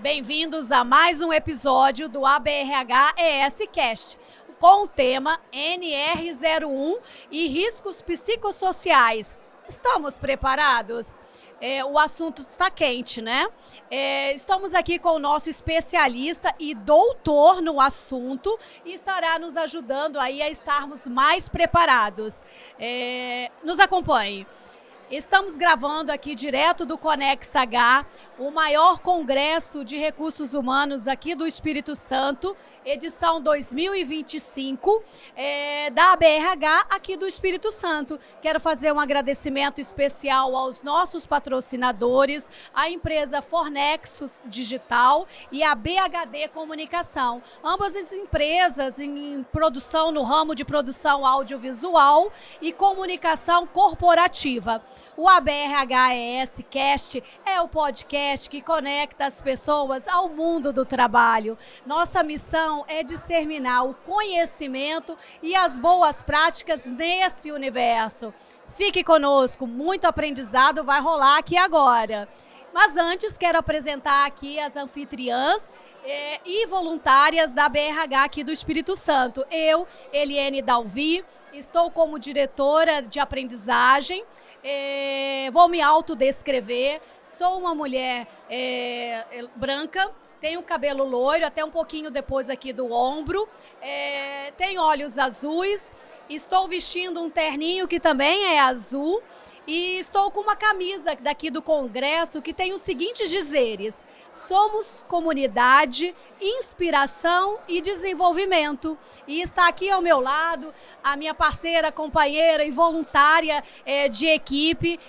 Bem-vindos a mais um episódio do ABRH ES Cast, com o tema NR01 e riscos psicossociais. Estamos preparados? O assunto está quente, né? Estamos aqui com o nosso especialista e doutor no assunto e estará nos ajudando aí a estarmos mais preparados. Nos acompanhe. Estamos gravando aqui direto do Conex H, o maior congresso de recursos humanos aqui do Espírito Santo, edição 2025, da ABRH aqui do Espírito Santo. Quero fazer um agradecimento especial aos nossos patrocinadores, a empresa Fornexus Digital e a BHD Comunicação. Ambas as empresas em produção, no ramo de produção audiovisual e comunicação corporativa. O ABRH ES Cast é o podcast que conecta as pessoas ao mundo do trabalho. Nossa missão é disseminar o conhecimento e as boas práticas nesse universo. Fique conosco, muito aprendizado vai rolar aqui agora. Mas antes, quero apresentar aqui as anfitriãs e voluntárias da BRH aqui do Espírito Santo. Eu, Eliane Dalvi, estou como diretora de aprendizagem. Vou me autodescrever. Sou uma mulher branca, tenho cabelo loiro, até um pouquinho depois aqui do ombro, tenho olhos azuis, estou vestindo um terninho que também é azul e estou com uma camisa daqui do Congresso que tem os seguintes dizeres: somos comunidade, inspiração e desenvolvimento. E está aqui ao meu lado a minha parceira, companheira e voluntária de equipe,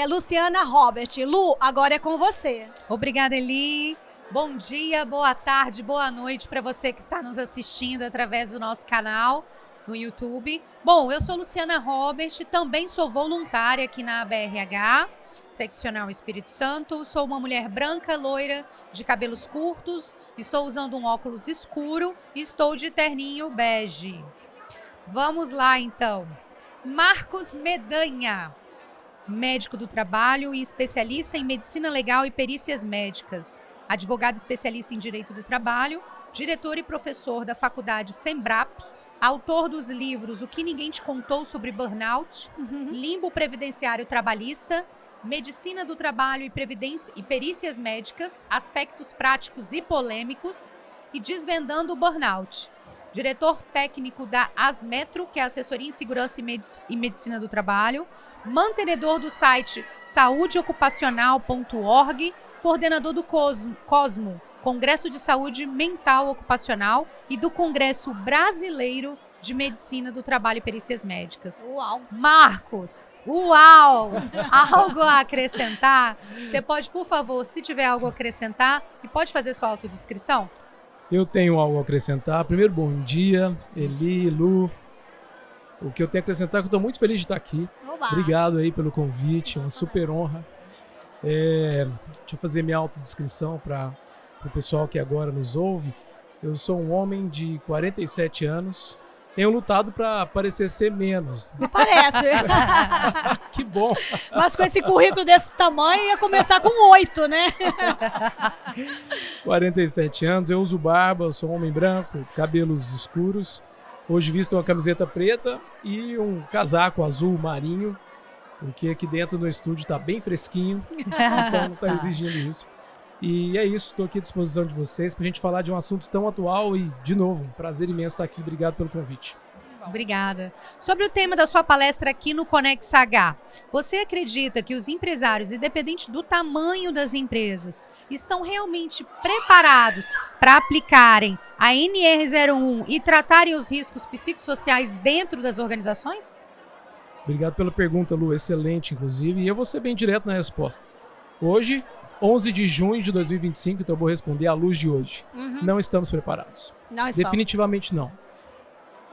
Luciana Robert. Lu, agora é com você. Obrigada, Eli. Bom dia, boa tarde, boa noite para você que está nos assistindo através do nosso canal no YouTube. Bom, eu sou Luciana Robert, também sou voluntária aqui na ABRH, seccional Espírito Santo. Sou uma mulher branca, loira, de cabelos curtos, estou usando um óculos escuro e estou de terninho bege. Vamos lá, então. Marcos Medanha, médico do trabalho e especialista em medicina legal e perícias médicas, advogado especialista em direito do trabalho, diretor e professor da faculdade Sembrap, autor dos livros O que Ninguém Te Contou sobre Burnout, Limbo Previdenciário Trabalhista, Medicina do Trabalho e Perícias Médicas, Aspectos Práticos e Polêmicos e Desvendando o Burnout. Diretor técnico da Asmetro, que é Assessoria em Segurança e Medicina do Trabalho, mantenedor do site saudeocupacional.org, coordenador do COSMO, Congresso de Saúde Mental Ocupacional, e do Congresso Brasileiro de Medicina do Trabalho e Perícias Médicas. Uau! Marcos, uau! Algo a acrescentar? Você pode, por favor, se tiver algo a acrescentar, e pode fazer sua autodescrição? Eu tenho algo a acrescentar. Primeiro, bom dia, Eli, Lu. O que eu tenho a acrescentar é que eu estou muito feliz de estar aqui. Oba. Obrigado aí pelo convite, é uma super honra. Deixa eu fazer minha autodescrição para o pessoal que agora nos ouve. Eu sou um homem de 47 anos. Tenho lutado para parecer ser menos. Não parece. Que bom. Mas com esse currículo desse tamanho, ia começar com 8, né? 47 anos, eu uso barba, eu sou um homem branco, cabelos escuros. Hoje visto uma camiseta preta e um casaco azul marinho, porque aqui dentro no estúdio está bem fresquinho, então não está exigindo isso. E é isso, estou aqui à disposição de vocês para a gente falar de um assunto tão atual e, de novo, um prazer imenso estar aqui. Obrigado pelo convite. Obrigada. Sobre o tema da sua palestra aqui no Conex H, você acredita que os empresários, independente do tamanho das empresas, estão realmente preparados para aplicarem a NR01 e tratarem os riscos psicossociais dentro das organizações? Obrigado pela pergunta, Lu. Excelente, inclusive. E eu vou ser bem direto na resposta. Hoje, 11 de junho de 2025, então eu vou responder à luz de hoje. Não estamos preparados. Não estamos. Definitivamente não.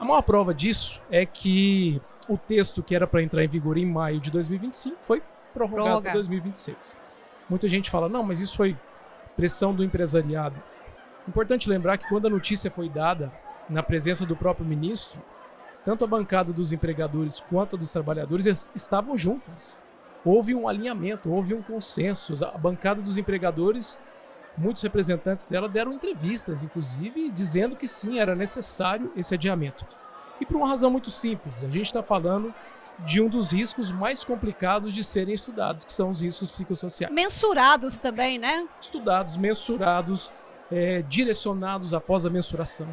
A maior prova disso é que o texto que era para entrar em vigor em maio de 2025 foi prorrogado para 2026. Muita gente fala, não, mas isso foi pressão do empresariado. Importante lembrar que quando a notícia foi dada na presença do próprio ministro, tanto a bancada dos empregadores quanto a dos trabalhadores estavam juntas. Houve um alinhamento, houve um consenso. A bancada dos empregadores muitos representantes dela deram entrevistas, inclusive, dizendo que sim, era necessário esse adiamento. E por uma razão muito simples, a gente está falando de um dos riscos mais complicados de serem estudados, que são os riscos psicossociais. Mensurados também, né? Estudados, mensurados, direcionados após a mensuração.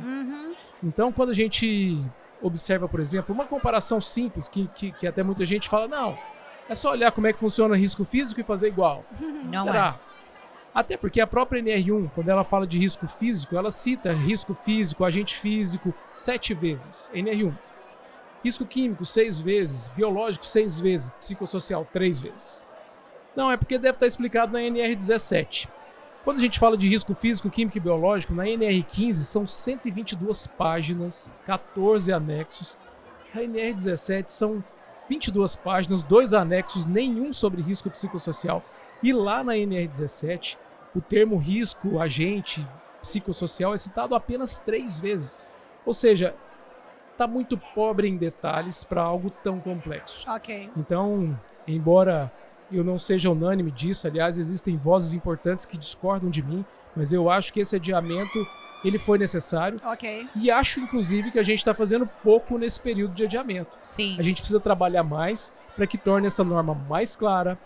Então, quando a gente observa, por exemplo, uma comparação simples, que até muita gente fala, não, é só olhar como é que funciona risco físico e fazer igual. Não Será? Até porque a própria NR1, quando ela fala de risco físico, ela cita risco físico, agente físico, 7 vezes, NR1. Risco químico, 6 vezes, biológico, 6 vezes, psicossocial, 3 vezes. Não, é porque deve estar explicado na NR17. Quando a gente fala de risco físico, químico e biológico, na NR15 são 122 páginas, 14 anexos. A NR17 são 22 páginas, 2 anexos, nenhum sobre risco psicossocial. E lá na NR17, o termo risco, agente, psicossocial é citado apenas 3 vezes. Ou seja, está muito pobre em detalhes para algo tão complexo. Ok. Então, embora eu não seja unânime disso, aliás, existem vozes importantes que discordam de mim, mas eu acho que esse adiamento ele foi necessário. Ok. E acho, inclusive, que a gente está fazendo pouco nesse período de adiamento. Sim. A gente precisa trabalhar mais para que torne essa norma mais clara,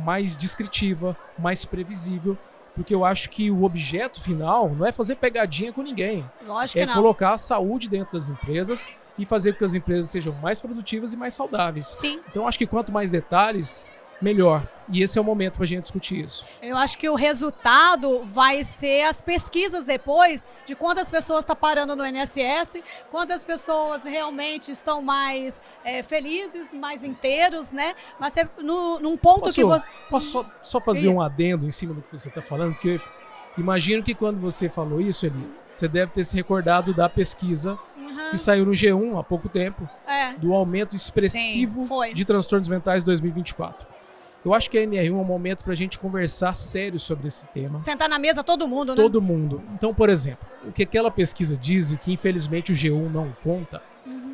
mais descritiva, mais previsível, porque eu acho que o objeto final não é fazer pegadinha com ninguém. Lógico que É não. colocar a saúde dentro das empresas e fazer com que as empresas sejam mais produtivas e mais saudáveis. Sim. Então, acho que quanto mais detalhes, melhor. E esse é o momento para a gente discutir isso. Eu acho que o resultado vai ser as pesquisas depois de quantas pessoas estão parando no INSS, quantas pessoas realmente estão mais felizes, mais inteiros, né? Mas num ponto que você... Posso só fazer um adendo em cima do que você está falando? Porque imagino que quando você falou isso, Eli, você deve ter se recordado da pesquisa que saiu no G1 há pouco tempo, do aumento expressivo de transtornos mentais 2024. Eu acho que a NR1 é um momento para a gente conversar sério sobre esse tema. Sentar na mesa todo mundo, né? Todo mundo. Então, por exemplo, o que aquela pesquisa diz, e que infelizmente o G1 não conta,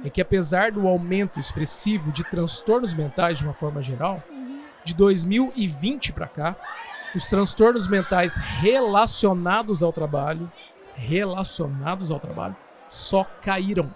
é que apesar do aumento expressivo de transtornos mentais de uma forma geral, de 2020 para cá, os transtornos mentais relacionados ao trabalho, só caíram.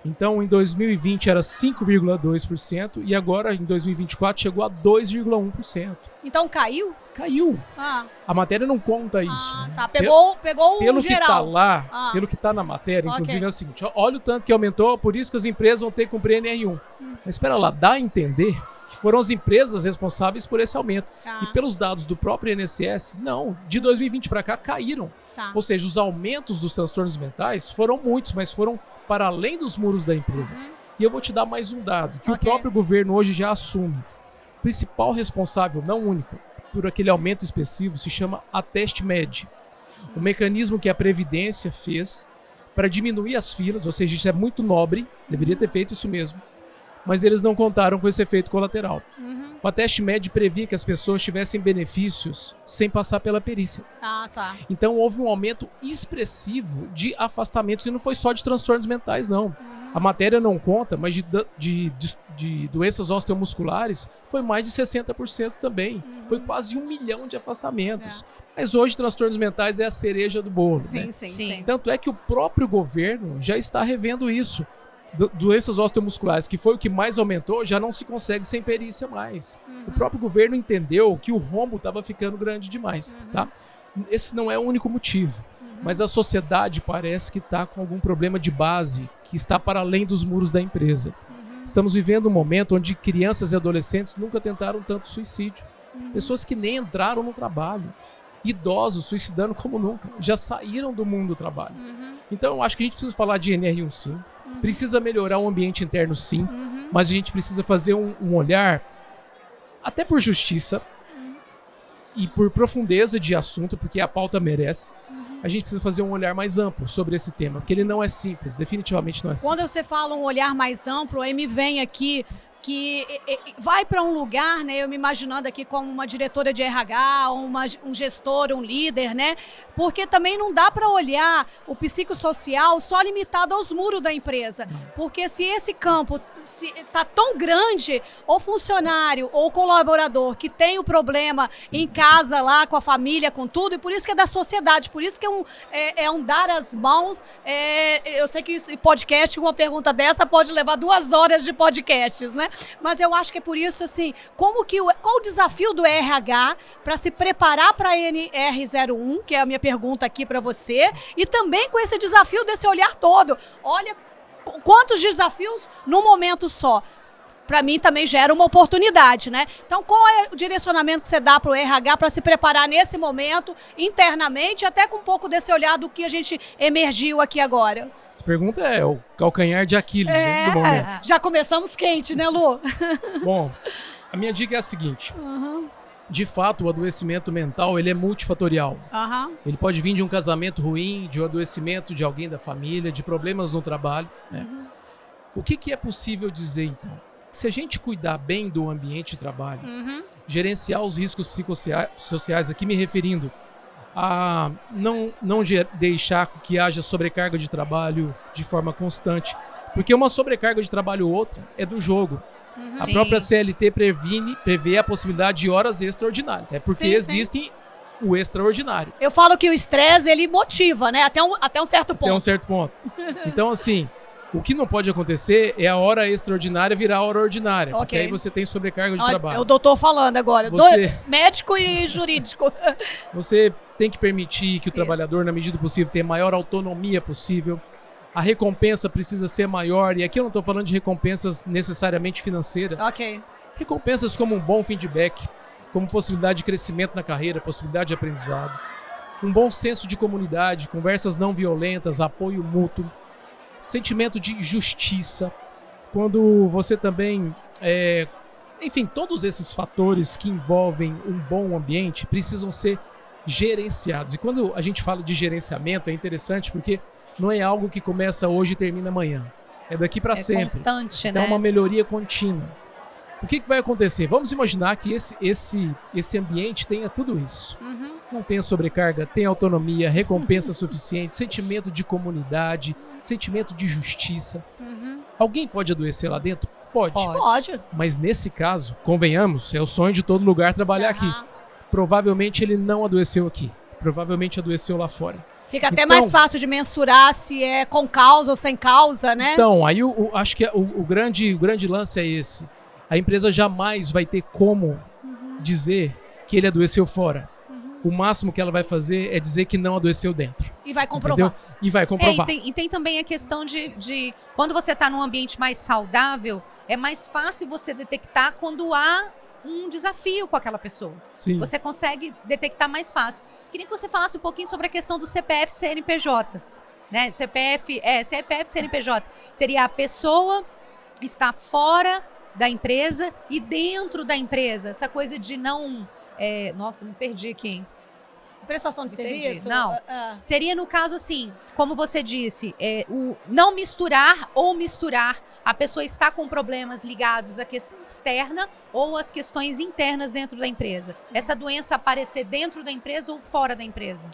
Então, em 2020 era 5,2% e agora, em 2024, chegou a 2,1%. Então caiu? Caiu. Ah. A matéria não conta isso. Né? Tá. Pegou pelo o geral. Que tá lá, pelo que tá na matéria, inclusive é o seguinte, olha o tanto que aumentou, por isso que as empresas vão ter que cumprir NR1. Mas espera lá, dá a entender que foram as empresas responsáveis por esse aumento. E pelos dados do próprio INSS, não, de 2020 para cá caíram. Ou seja, os aumentos dos transtornos mentais foram muitos, mas foram para além dos muros da empresa. E eu vou te dar mais um dado, que o próprio governo hoje já assume. O principal responsável, não único, por aquele aumento expressivo se chama AtestMed. O mecanismo que a Previdência fez para diminuir as filas, ou seja, isso é muito nobre, deveria ter feito isso mesmo, mas eles não contaram com esse efeito colateral. O AtestMed previa que as pessoas tivessem benefícios sem passar pela perícia. Então houve um aumento expressivo de afastamentos, e não foi só de transtornos mentais, não. A matéria não conta, mas de doenças osteomusculares foi mais de 60% também. Foi quase 1 milhão de afastamentos. Mas hoje transtornos mentais é a cereja do bolo. Sim. Tanto é que o próprio governo já está revendo isso. Doenças osteomusculares, que foi o que mais aumentou, já não se consegue sem perícia mais. O próprio governo entendeu que o rombo estava ficando grande demais. Tá? Esse não é o único motivo. Mas a sociedade parece que está com algum problema de base, que está para além dos muros da empresa. Estamos vivendo um momento onde crianças e adolescentes nunca tentaram tanto suicídio. Pessoas que nem entraram no trabalho. Idosos suicidando como nunca. Já saíram do mundo do trabalho. Então eu acho que a gente precisa falar de NR1 sim. Precisa melhorar o ambiente interno sim. Mas a gente precisa fazer um olhar, até por justiça e por profundeza de assunto, porque a pauta merece. A gente precisa fazer um olhar mais amplo sobre esse tema, porque ele não é simples, definitivamente não é simples. Quando você fala um olhar mais amplo, aí me vem aqui que vai para um lugar, né? Eu me imaginando aqui como uma diretora de RH, um gestor, um líder, né? Porque também não dá para olhar o psicossocial só limitado aos muros da empresa. Porque se esse campo está tão grande, o funcionário ou o colaborador que tem o problema em casa lá, com a família, com tudo, e por isso que é da sociedade, por isso que é um dar as mãos. Eu sei que esse podcast, uma pergunta dessa pode levar 2 horas de podcasts, né? Mas eu acho que é por isso, assim, qual o desafio do RH para se preparar para a NR01, que é a minha pergunta aqui para você, e também com esse desafio desse olhar todo. Olha quantos desafios num momento só. Para mim também gera uma oportunidade, né? Então, qual é o direcionamento que você dá para o RH para se preparar nesse momento, internamente, até com um pouco desse olhar do que a gente emergiu aqui agora? Essa pergunta é o calcanhar de Aquiles, né, do momento. Já começamos quente, né, Lu? Bom, a minha dica é a seguinte. De fato, o adoecimento mental, ele é multifatorial. Ele pode vir de um casamento ruim, de um adoecimento de alguém da família, de problemas no trabalho, né? O que é possível dizer, então? Se a gente cuidar bem do ambiente de trabalho, gerenciar os riscos psicossociais, aqui me referindo a não deixar que haja sobrecarga de trabalho de forma constante, porque uma sobrecarga de trabalho ou outra é do jogo. A própria CLT prevê a possibilidade de horas extraordinárias. É porque existe o extraordinário. Eu falo que o estresse, ele motiva, né? Até um certo ponto. Até um certo ponto. Então, assim, o que não pode acontecer é a hora extraordinária virar a hora ordinária. Porque aí você tem sobrecarga de trabalho. É o doutor falando agora. Médico e jurídico. Você tem que permitir que o trabalhador, na medida do possível, tenha a maior autonomia possível. A recompensa precisa ser maior. E aqui eu não estou falando de recompensas necessariamente financeiras. Recompensas como um bom feedback, como possibilidade de crescimento na carreira, possibilidade de aprendizado. Um bom senso de comunidade, conversas não violentas, apoio mútuo. Sentimento de justiça, quando você também, enfim, todos esses fatores que envolvem um bom ambiente precisam ser gerenciados. E quando a gente fala de gerenciamento é interessante porque não é algo que começa hoje e termina amanhã. É daqui para sempre. É constante, então, né? É uma melhoria contínua. O que vai acontecer? Vamos imaginar que esse ambiente tenha tudo isso. Não tenha sobrecarga, tenha autonomia, recompensa suficiente, sentimento de comunidade, sentimento de justiça. Alguém pode adoecer lá dentro? Pode. Mas nesse caso, convenhamos, é o sonho de todo lugar trabalhar aqui. Provavelmente ele não adoeceu aqui. Provavelmente adoeceu lá fora. Fica até mais fácil de mensurar se é com causa ou sem causa, né? Então, aí acho que o grande lance é esse. A empresa jamais vai ter como dizer que ele adoeceu fora. O máximo que ela vai fazer é dizer que não adoeceu dentro. E vai comprovar. Entendeu? E vai comprovar. E tem também a questão de quando você está num ambiente mais saudável, é mais fácil você detectar quando há um desafio com aquela pessoa. Sim. Você consegue detectar mais fácil. Queria que você falasse um pouquinho sobre a questão do CPF CNPJ. Né? CPF CNPJ. Seria a pessoa estar fora da empresa e dentro da empresa. Essa coisa de não... nossa, me perdi aqui, hein? Prestação de serviço? Não. Seria no caso assim, como você disse, o não misturar ou misturar. A pessoa está com problemas ligados à questão externa ou às questões internas dentro da empresa. Essa doença aparecer dentro da empresa ou fora da empresa?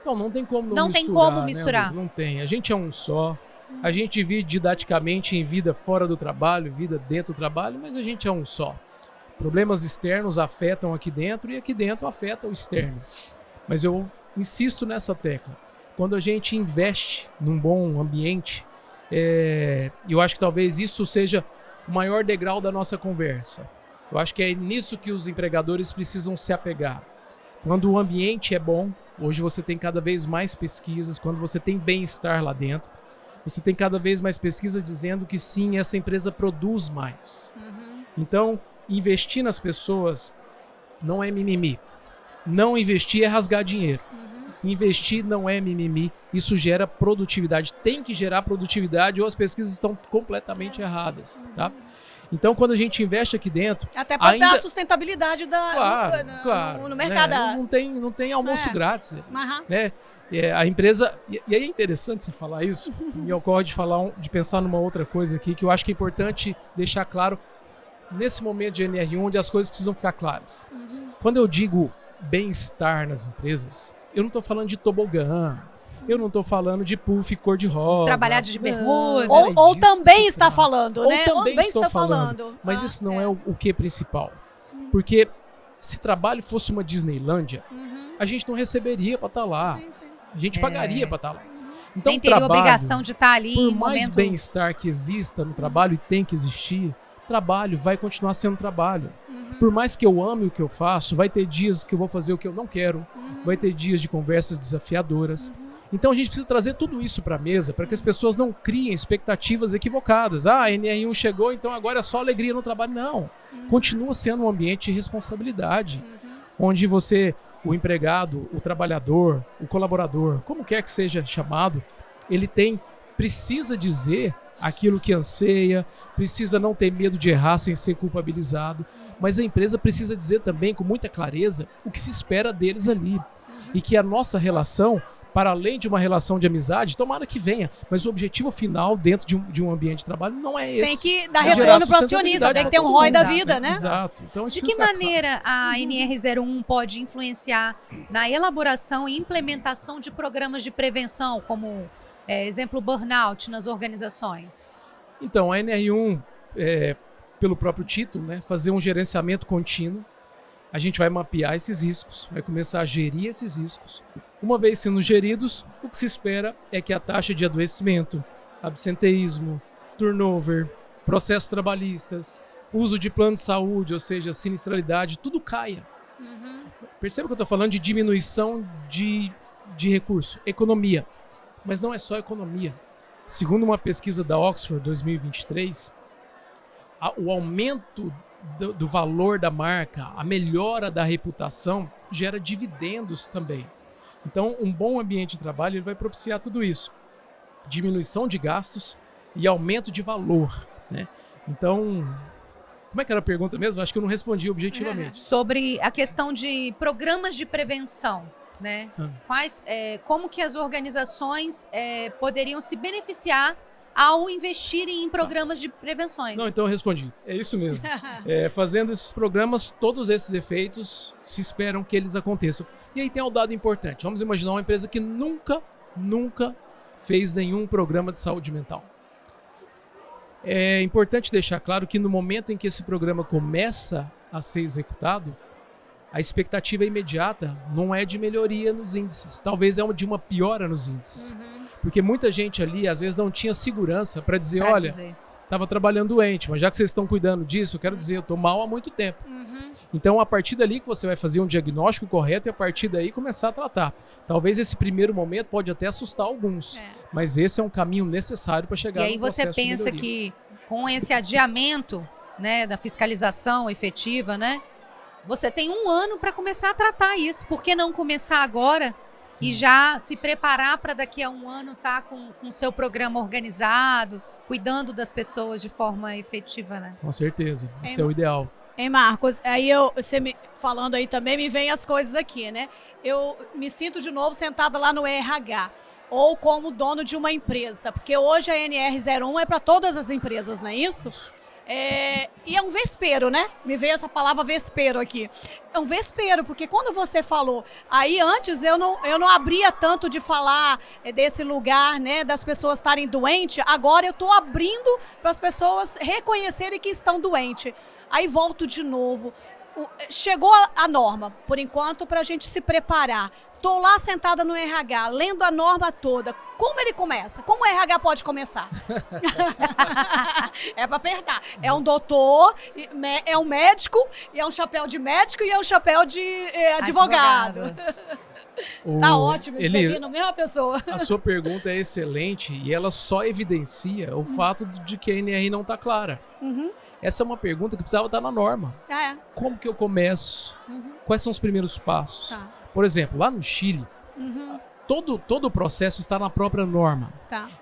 Não tem como não misturar. Tem como misturar. Né? Não tem. A gente é um só. A gente vive didaticamente em vida fora do trabalho, vida dentro do trabalho, mas a gente é um só. Problemas externos afetam aqui dentro e aqui dentro afeta o externo. Mas eu insisto nessa tecla. Quando a gente investe num bom ambiente, eu acho que talvez isso seja o maior degrau da nossa conversa. Eu acho que é nisso que os empregadores precisam se apegar. Quando o ambiente é bom, hoje você tem cada vez mais pesquisas, quando você tem bem-estar lá dentro, você tem cada vez mais pesquisas dizendo que sim, essa empresa produz mais. Então, investir nas pessoas não é mimimi. Não investir é rasgar dinheiro. Investir não é mimimi. Isso gera produtividade. Tem que gerar produtividade ou as pesquisas estão completamente erradas. Tá? Então, quando a gente investe aqui dentro... Até para dar a sustentabilidade no mercado. Né? Não tem almoço grátis. Né? A empresa... E aí é interessante você falar isso. Me ocorre de pensar numa outra coisa aqui que eu acho que é importante deixar claro nesse momento de NR1 onde as coisas precisam ficar claras. Quando eu digo bem-estar nas empresas, eu não estou falando de tobogã, eu não estou falando de puff cor-de-rosa. Trabalhar de bermuda. Ou também está falando, né? Ou também estou falando. Mas esse não é o que principal. Porque se trabalho fosse uma Disneylândia, a gente não receberia para estar lá. Sim. A gente pagaria para estar lá. Então, nem teria obrigação de estar ali por em mais momento... bem-estar que exista no trabalho e tem que existir, trabalho vai continuar sendo trabalho. Por mais que eu ame o que eu faço, vai ter dias que eu vou fazer o que eu não quero, vai ter dias de conversas desafiadoras. Então a gente precisa trazer tudo isso para a mesa para que as pessoas não criem expectativas equivocadas. Ah, a NR1 chegou, então agora é só alegria no trabalho. Não. Continua sendo um ambiente de responsabilidade, onde você, o empregado, o trabalhador, o colaborador, como quer que seja chamado, ele precisa dizer aquilo que anseia, precisa não ter medo de errar sem ser culpabilizado, mas a empresa precisa dizer também com muita clareza o que se espera deles ali. E que a nossa relação, para além de uma relação de amizade, tomara que venha, mas o objetivo final dentro de um ambiente de trabalho não é esse. Tem que dar retorno para o acionista, tem que ter um ROI da vida, né? Exato. Então, de que maneira a NR01 pode influenciar na elaboração e implementação de programas de prevenção, como, exemplo, burnout nas organizações? Então, a NR1, pelo próprio título, né, fazer um gerenciamento contínuo, a gente vai mapear esses riscos, vai começar a gerir esses riscos. Uma vez sendo geridos, o que se espera é que a taxa de adoecimento, absenteísmo, turnover, processos trabalhistas, uso de plano de saúde, ou seja, sinistralidade, tudo caia. Perceba que eu estou falando de diminuição de recurso, economia. Mas não é só economia. Segundo uma pesquisa da Oxford 2023, o aumento do valor da marca, a melhora da reputação, gera dividendos também. Então, um bom ambiente de trabalho ele vai propiciar tudo isso. Diminuição de gastos e aumento de valor, né? Então, como é que era a pergunta mesmo? Acho que eu não respondi objetivamente. Sobre a questão de programas de prevenção, né? Como que as organizações poderiam se beneficiar ao investirem em programas de prevenções? Não, então eu respondi. É isso mesmo. Fazendo esses programas, todos esses efeitos se esperam que eles aconteçam. E aí tem um dado importante. Vamos imaginar uma empresa que nunca fez nenhum programa de saúde mental. É importante deixar claro que no momento em que esse programa começa a ser executado, a expectativa imediata não é de melhoria nos índices. Talvez é de uma piora nos índices. Porque muita gente ali, às vezes, não tinha segurança para dizer, olha, estava trabalhando doente, mas já que vocês estão cuidando disso, eu quero dizer, eu estou mal há muito tempo. Então, a partir dali que você vai fazer um diagnóstico correto e a partir daí começar a tratar. Talvez esse primeiro momento pode até assustar alguns, mas esse é um caminho necessário para chegar no processo de melhoria. E aí você pensa que com esse adiamento, né, da fiscalização efetiva, né, você tem 1 ano para começar a tratar isso. Por que não começar agora? Sim. E já se preparar para daqui a 1 ano estar com o seu programa organizado, cuidando das pessoas de forma efetiva, né? Com certeza, isso é o ideal. Hein, Marcos? Aí você falando aí também, me vem as coisas aqui, né? Eu me sinto de novo sentada lá no RH, ou como dono de uma empresa, porque hoje a NR01 é para todas as empresas, não é isso? E é um vespeiro, né? Me veio essa palavra vespeiro aqui. É um vespeiro, porque quando você falou, aí antes eu não abria tanto de falar desse lugar, né, das pessoas estarem doentes, agora eu estou abrindo para as pessoas reconhecerem que estão doentes. Aí volto de novo. Chegou a norma, por enquanto, para a gente se preparar. Estou lá sentada no RH, lendo a norma toda. Como ele começa? Como o RH pode começar? É para apertar. É um doutor, é um médico, e é um chapéu de médico e é um chapéu de advogado. Tá ótimo isso aqui, na mesma pessoa. A sua pergunta é excelente e ela só evidencia o fato de que a NR não está clara. Essa é uma pergunta que precisava estar na norma. Como que eu começo? Quais são os primeiros passos? Por exemplo, lá no Chile, todo o processo está na própria norma.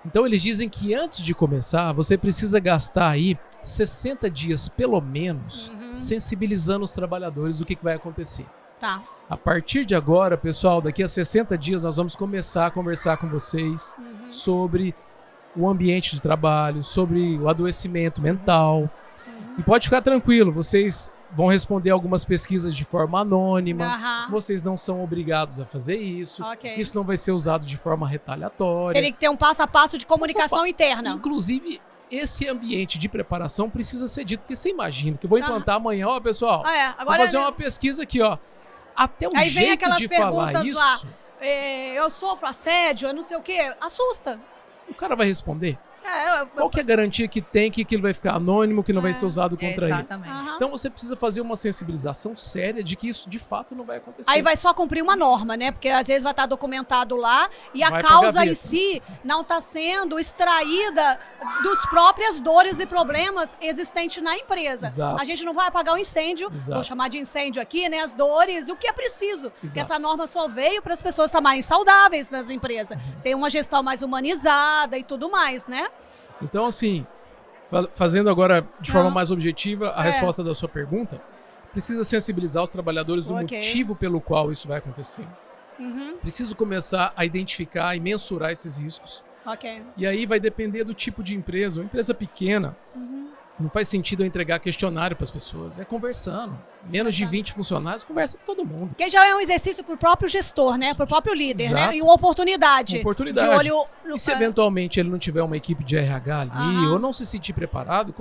Então eles dizem que antes de começar, você precisa gastar aí 60 dias, pelo menos, sensibilizando os trabalhadores do que vai acontecer. A partir de agora, pessoal, daqui a 60 dias nós vamos começar a conversar com vocês sobre o ambiente de trabalho, sobre o adoecimento mental. E pode ficar tranquilo, vocês vão responder algumas pesquisas de forma anônima, vocês não são obrigados a fazer isso, isso não vai ser usado de forma retaliatória. Teria que ter um passo a passo de comunicação interna. Inclusive, esse ambiente de preparação precisa ser dito, porque você imagina que eu vou implantar amanhã, ó, pessoal, vou fazer uma pesquisa aqui, ó. Até um aí jeito vem aquelas de perguntas falar isso, lá, eu sofro assédio, eu não sei o quê, assusta. O cara vai responder. Qual que é a garantia que tem que aquilo vai ficar anônimo, que não vai ser usado contra ele? Então você precisa fazer uma sensibilização séria de que isso de fato não vai acontecer. Aí vai só cumprir uma norma, né? Porque às vezes vai estar documentado lá e a causa em si não está sendo extraída dos próprias dores e problemas existentes na empresa. Exato. A gente não vai apagar o incêndio, vou chamar de incêndio aqui, né? As dores e o que é preciso. Porque essa norma só veio para as pessoas estarem mais saudáveis nas empresas. Ter uma gestão mais humanizada e tudo mais, né? Então, assim, fazendo agora de forma mais objetiva a resposta da sua pergunta, precisa sensibilizar os trabalhadores do motivo pelo qual isso vai acontecer. Preciso começar a identificar e mensurar esses riscos. E aí vai depender do tipo de empresa. Uma empresa pequena, não faz sentido eu entregar questionário para as pessoas. É conversando. Menos de 20 funcionários, conversa com todo mundo. Que já é um exercício para o próprio gestor, né? Para o próprio líder, né? E uma oportunidade. Uma oportunidade. De olho no... E se eventualmente ele não tiver uma equipe de RH ali, ou não se sentir preparado,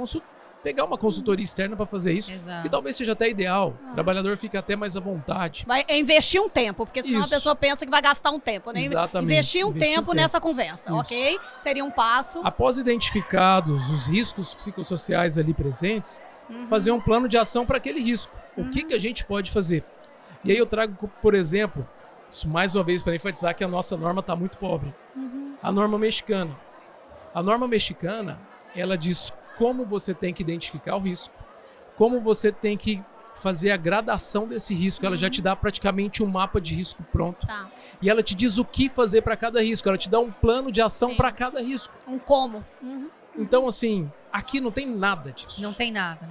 pegar uma consultoria externa para fazer isso, que talvez seja até ideal. O trabalhador fica até mais à vontade. Vai investir um tempo, porque senão a pessoa pensa que vai gastar um tempo, né? Exatamente. Investir um tempo nessa conversa, ok? Seria um passo. Após identificados os riscos psicossociais ali presentes, fazer um plano de ação para aquele risco. O que a gente pode fazer? E aí eu trago, por exemplo, isso mais uma vez para enfatizar que a nossa norma está muito pobre. A norma mexicana. A norma mexicana, ela diz como você tem que identificar o risco, como você tem que fazer a gradação desse risco. Ela já te dá praticamente um mapa de risco pronto. E ela te diz o que fazer para cada risco. Ela te dá um plano de ação para cada risco. Um como. Então, assim, aqui não tem nada disso. Não tem nada.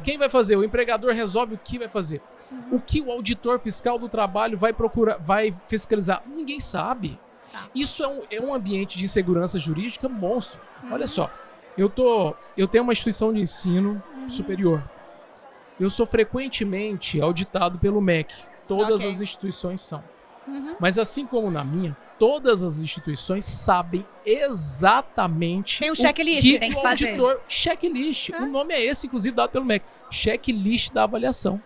Quem vai fazer? O empregador resolve o que vai fazer. O que o auditor fiscal do trabalho vai procurar, vai fiscalizar? Ninguém sabe. Isso é um ambiente de insegurança jurídica monstro. Olha só. Eu tenho uma instituição de ensino superior. Eu sou frequentemente auditado pelo MEC. Todas as instituições são. Mas assim como na minha, todas as instituições sabem exatamente tem um checklist, tem que fazer. Checklist. O nome é esse, inclusive, dado pelo MEC. Checklist da avaliação.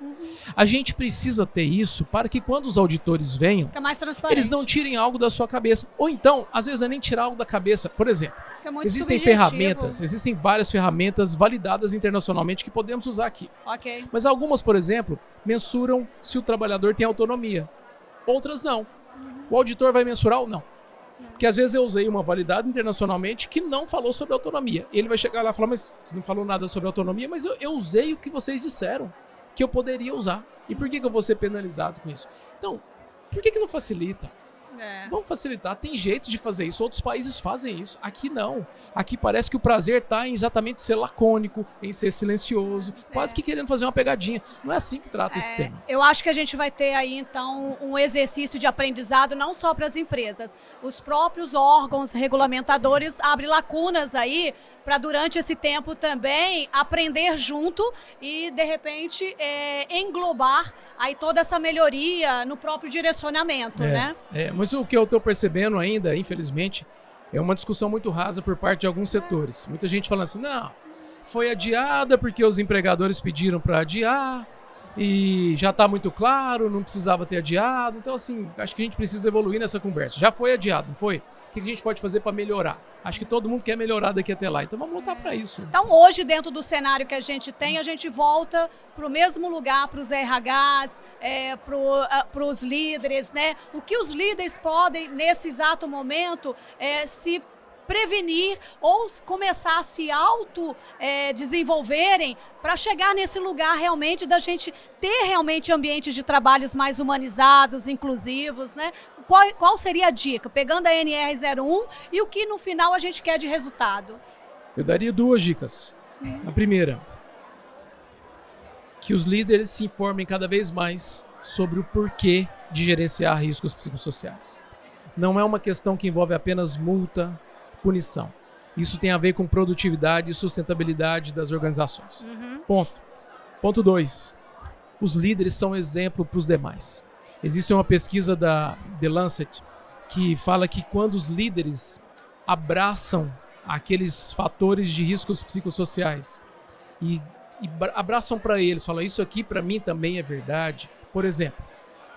A gente precisa ter isso para que quando os auditores venham, mais transparente. Eles não tirem algo da sua cabeça. Ou então, às vezes não é nem tirar algo da cabeça. Por exemplo, existem ferramentas, existem várias ferramentas validadas internacionalmente que podemos usar aqui. Mas algumas, por exemplo, mensuram se o trabalhador tem autonomia. Outras não. O auditor vai mensurar ou não? Porque às vezes eu usei uma validada internacionalmente que não falou sobre autonomia. Ele vai chegar lá e falar, mas você não falou nada sobre autonomia, mas eu usei o que vocês disseram que eu poderia usar. E por que eu vou ser penalizado com isso? Então, por que não facilita? Vamos facilitar. Tem jeito de fazer isso. Outros países fazem isso. Aqui não. Aqui parece que o prazer está em exatamente ser lacônico, em ser silencioso, quase que querendo fazer uma pegadinha. Não é assim que trata esse tema. Eu acho que a gente vai ter aí, então, um exercício de aprendizado não só para as empresas. Os próprios órgãos regulamentadores abrem lacunas aí para durante esse tempo também aprender junto e, de repente, englobar aí toda essa melhoria no próprio direcionamento, né? Mas o que eu estou percebendo ainda, infelizmente, é uma discussão muito rasa por parte de alguns setores. Muita gente falando assim, não, foi adiada porque os empregadores pediram para adiar e já está muito claro, não precisava ter adiado. Então, assim, acho que a gente precisa evoluir nessa conversa. Já foi adiado, não foi? O que a gente pode fazer para melhorar? Acho que todo mundo quer melhorar daqui até lá, então vamos lutar para isso. Então hoje, dentro do cenário que a gente tem, a gente volta para o mesmo lugar, para os RHs, para os líderes, né? O que os líderes podem, nesse exato momento, se prevenir ou começar a se desenvolverem para chegar nesse lugar realmente da gente ter realmente ambientes de trabalhos mais humanizados, inclusivos, né? Qual seria a dica? Pegando a NR01 e o que no final a gente quer de resultado? Eu daria 2 dicas. A primeira, que os líderes se informem cada vez mais sobre o porquê de gerenciar riscos psicossociais. Não é uma questão que envolve apenas multa, punição. Isso tem a ver com produtividade e sustentabilidade das organizações. Ponto 2. Os líderes são exemplo para os demais. Existe uma pesquisa da The Lancet que fala que quando os líderes abraçam aqueles fatores de riscos psicossociais e abraçam para eles, falam isso aqui para mim também é verdade. Por exemplo,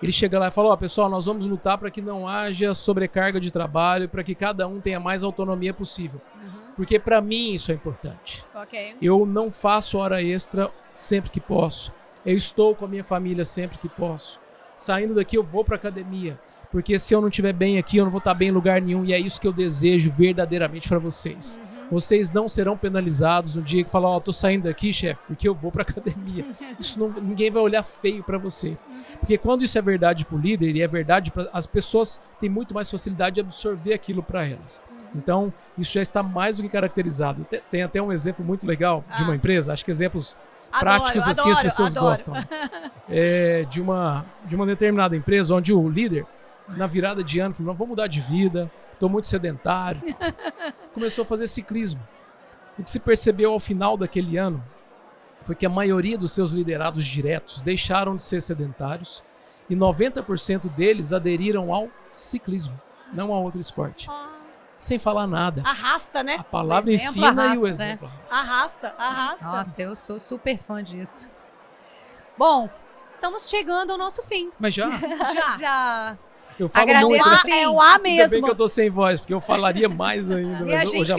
ele chega lá e fala, pessoal, nós vamos lutar para que não haja sobrecarga de trabalho, para que cada um tenha mais autonomia possível. Porque para mim isso é importante. Eu não faço hora extra sempre que posso. Eu estou com a minha família sempre que posso. Saindo daqui eu vou para academia. Porque se eu não estiver bem aqui, eu não vou estar bem em lugar nenhum. E é isso que eu desejo verdadeiramente para vocês. Vocês não serão penalizados no dia que falar, tô saindo daqui, chefe, porque eu vou para academia. Isso não, ninguém vai olhar feio para você. Porque quando isso é verdade para o líder e é verdade para as pessoas, têm muito mais facilidade de absorver aquilo para elas. Então, isso já está mais do que caracterizado. Tem até um exemplo muito legal de uma empresa, acho que exemplos práticos assim as pessoas gostam. De uma determinada empresa onde o líder, na virada de ano, falou, vamos mudar de vida, estou muito sedentário. Começou a fazer ciclismo. O que se percebeu ao final daquele ano foi que a maioria dos seus liderados diretos deixaram de ser sedentários e 90% deles aderiram ao ciclismo, não a outro esporte. Sem falar nada. Arrasta, né? A palavra ensina arrasta, e o exemplo arrasta. Arrasta. Nossa, eu sou super fã disso. Bom, estamos chegando ao nosso fim. Mas já? Já. Eu falo muito. É o A mesmo. Ainda bem que eu tô sem voz, porque eu falaria mais ainda. E a gente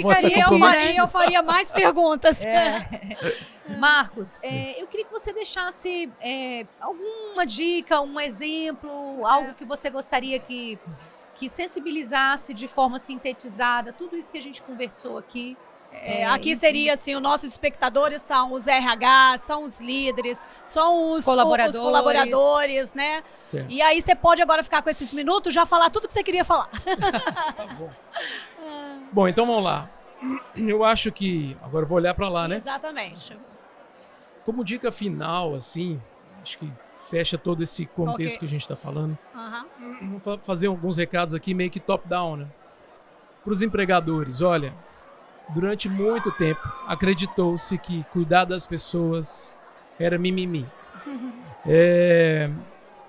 eu faria mais perguntas. Marcos, eu queria que você deixasse alguma dica, um exemplo, algo que você gostaria que sensibilizasse de forma sintetizada tudo isso que a gente conversou aqui. Aqui seria assim, os nossos espectadores são os RH, são os líderes, são os colaboradores, né? Certo. E aí você pode agora ficar com esses minutos, já falar tudo que você queria falar. Tá bom. Bom, então vamos lá. Eu acho que, agora eu vou olhar para lá, né? Exatamente. Como dica final, assim, acho que fecha todo esse contexto que a gente está falando. Vou fazer alguns recados aqui meio que top-down, né? Para os empregadores, olha, durante muito tempo acreditou-se que cuidar das pessoas era mimimi.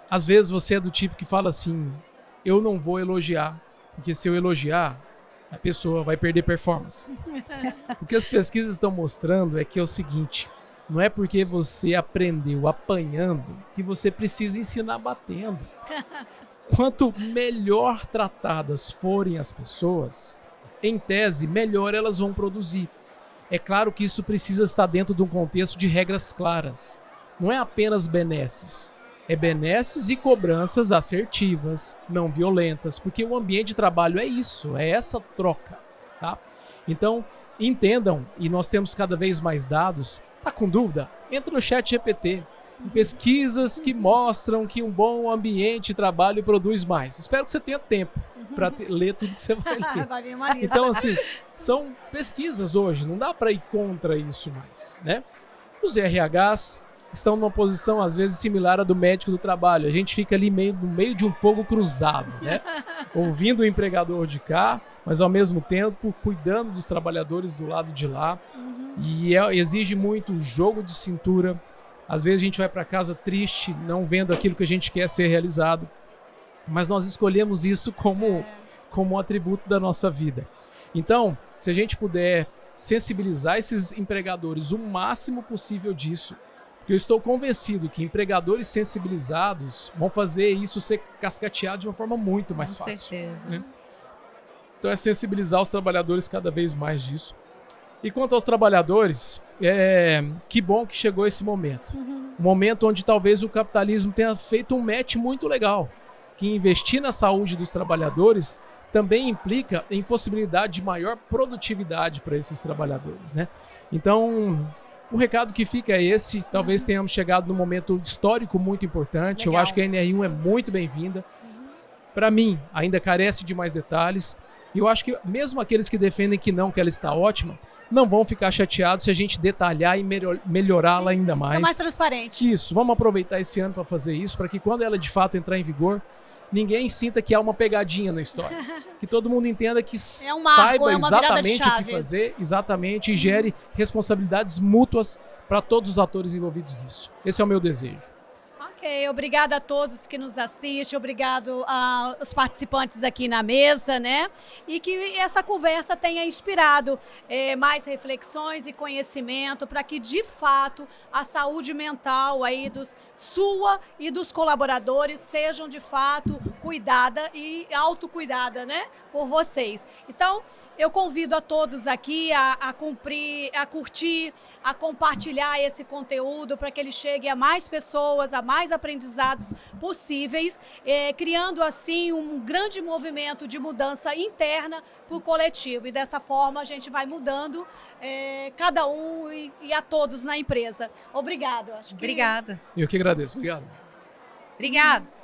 Às vezes você é do tipo que fala assim, eu não vou elogiar, porque se eu elogiar, a pessoa vai perder performance. O que as pesquisas estão mostrando é que é o seguinte, não é porque você aprendeu apanhando que você precisa ensinar batendo. Quanto melhor tratadas forem as pessoas, em tese, melhor elas vão produzir. É claro que isso precisa estar dentro de um contexto de regras claras. Não é apenas benesses. É benesses e cobranças assertivas, não violentas, porque o ambiente de trabalho é isso, é essa troca. Tá? Então, entendam, e nós temos cada vez mais dados. Tá com dúvida? Entra no chat GPT. Pesquisas que mostram que um bom ambiente de trabalho produz mais. Espero que você tenha tempo para ler tudo que você vai ler. Vai vir uma lista. Então, assim, são pesquisas hoje, não dá para ir contra isso mais, né? Os RHs estão numa posição, às vezes, similar à do médico do trabalho. A gente fica ali no meio de um fogo cruzado, né? Ouvindo o empregador de cá, mas ao mesmo tempo cuidando dos trabalhadores do lado de lá. E exige muito jogo de cintura. Às vezes a gente vai para casa triste, não vendo aquilo que a gente quer ser realizado. Mas nós escolhemos isso como um atributo da nossa vida. Então, se a gente puder sensibilizar esses empregadores o máximo possível disso, porque eu estou convencido que empregadores sensibilizados vão fazer isso ser cascateado de uma forma muito mais fácil. Com certeza. Né? Então é sensibilizar os trabalhadores cada vez mais disso. E quanto aos trabalhadores, que bom que chegou esse momento. Um momento onde talvez o capitalismo tenha feito um match muito legal. Que investir na saúde dos trabalhadores também implica em possibilidade de maior produtividade para esses trabalhadores, né? Então, o recado que fica é esse. Talvez tenhamos chegado num momento histórico muito importante. Legal. Eu acho que a NR1 é muito bem-vinda. Para mim, ainda carece de mais detalhes. E eu acho que mesmo aqueles que defendem que ela está ótima, não vão ficar chateados se a gente detalhar e melhorá-la ainda mais. Fica mais transparente. Isso, vamos aproveitar esse ano para fazer isso, para que quando ela de fato entrar em vigor, ninguém sinta que há uma pegadinha na história. Que todo mundo entenda que É um marco, saiba é uma virada de exatamente o que chave. fazer, exatamente, e gere responsabilidades mútuas para todos os atores envolvidos nisso. Esse é o meu desejo. Ok, obrigada a todos que nos assistem, obrigado aos participantes aqui na mesa, né? E que essa conversa tenha inspirado mais reflexões e conhecimento para que, de fato, a saúde mental aí sua e dos colaboradores sejam, de fato, cuidada e autocuidada, né? Por vocês. Então, eu convido a todos aqui a curtir, a compartilhar esse conteúdo para que ele chegue a mais pessoas, a mais aprendizados possíveis, criando assim um grande movimento de mudança interna para o coletivo. E dessa forma a gente vai mudando cada um e a todos na empresa. Obrigado. Obrigada. Eu que agradeço. Obrigado. Obrigada.